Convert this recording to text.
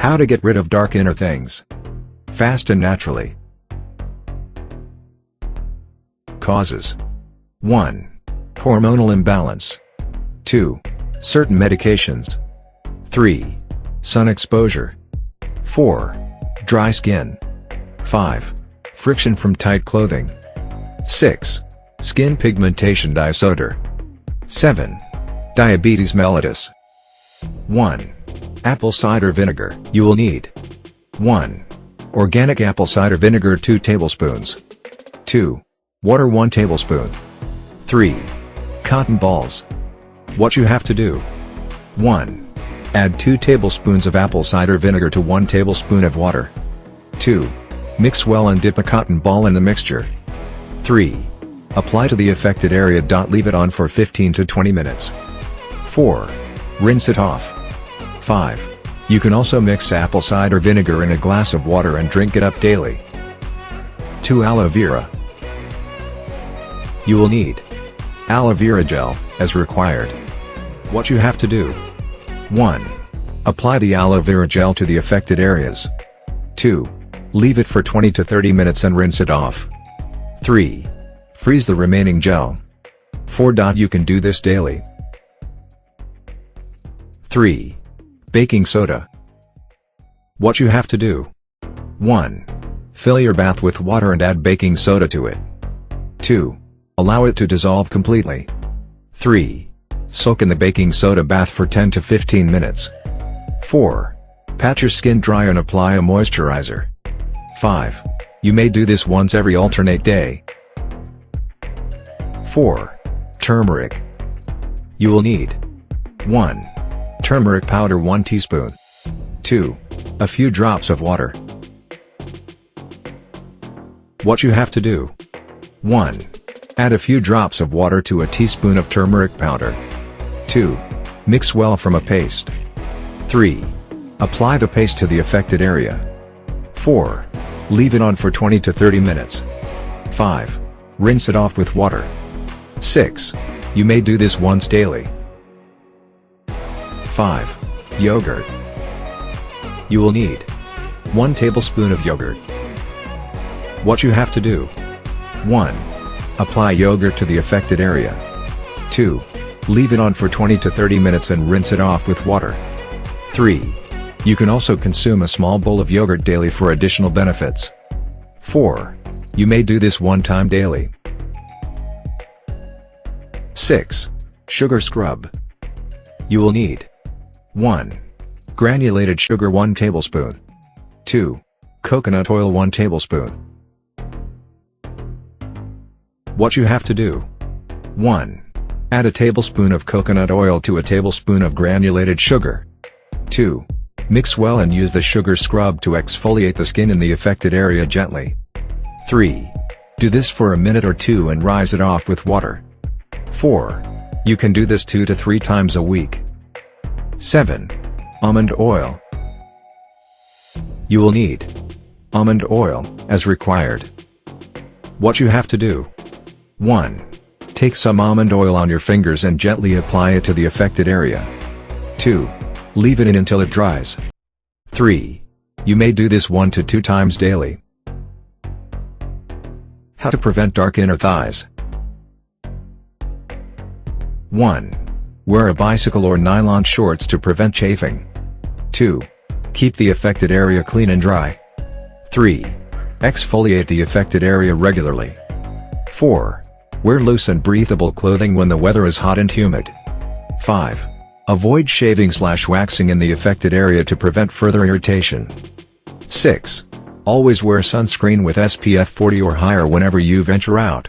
How to get rid of dark inner things fast and naturally. Causes: 1. Hormonal imbalance. 2. Certain medications. 3. Sun exposure. 4. Dry skin. 5. Friction from tight clothing. 6. Skin pigmentation disorder. 7. Diabetes mellitus. 1. Apple cider vinegar. You will need 1. Organic apple cider vinegar 2 tablespoons. 2. Water 1 tablespoon. 3. Cotton balls. What you have to do: 1. Add 2 tablespoons of apple cider vinegar to 1 tablespoon of water. 2. Mix well and dip a cotton ball in the mixture. 3. Apply to the affected area. Leave it on for 15 to 20 minutes. 4. Rinse it off. 5. You can also mix apple cider vinegar in a glass of water and drink it up daily. 2. Aloe vera. You will need aloe vera gel, as required. What you have to do: 1. Apply the aloe vera gel to the affected areas. 2. Leave it for 20 to 30 minutes and rinse it off. 3. Freeze the remaining gel. 4. You can do this daily. 3. Baking soda. What you have to do: 1. Fill your bath with water and add baking soda to it. 2. Allow it to dissolve completely. 3. Soak in the baking soda bath for 10 to 15 minutes. 4. Pat your skin dry and apply a moisturizer. 5. You may do this once every alternate day. 4. Turmeric. You will need 1. Turmeric powder 1 teaspoon. 2. A few drops of water. What you have to do: 1. Add a few drops of water to a teaspoon of turmeric powder. 2. Mix well from a paste. 3. Apply the paste to the affected area. 4. Leave it on for 20 to 30 minutes. 5. Rinse it off with water. 6. You may do this once daily. 5. Yogurt. You will need 1 tablespoon of yogurt. What you have to do: 1. Apply yogurt to the affected area. 2. Leave it on for 20 to 30 minutes and rinse it off with water. 3. You can also consume a small bowl of yogurt daily for additional benefits. 4. You may do this 1 time daily. 6. Sugar scrub. You will need 1. Granulated sugar 1 tablespoon. 2. Coconut oil 1 tablespoon. What you have to do: 1. Add a tablespoon of coconut oil to a tablespoon of granulated sugar. 2. Mix well and use the sugar scrub to exfoliate the skin in the affected area gently. 3. Do this for a minute or 2 and rinse it off with water. 4. You can do this 2 to 3 times a week. 7. Almond oil. You will need almond oil, as required. What you have to do: 1. Take some almond oil on your fingers and gently apply it to the affected area. 2. Leave it in until it dries. 3. You may do this 1 to 2 times daily. How to prevent dark inner thighs. 1. Wear a bicycle or nylon shorts to prevent chafing. 2. Keep the affected area clean and dry. 3. Exfoliate the affected area regularly. 4. Wear loose and breathable clothing when the weather is hot and humid. 5. Avoid shaving/waxing in the affected area to prevent further irritation. 6. Always wear sunscreen with SPF 40 or higher whenever you venture out.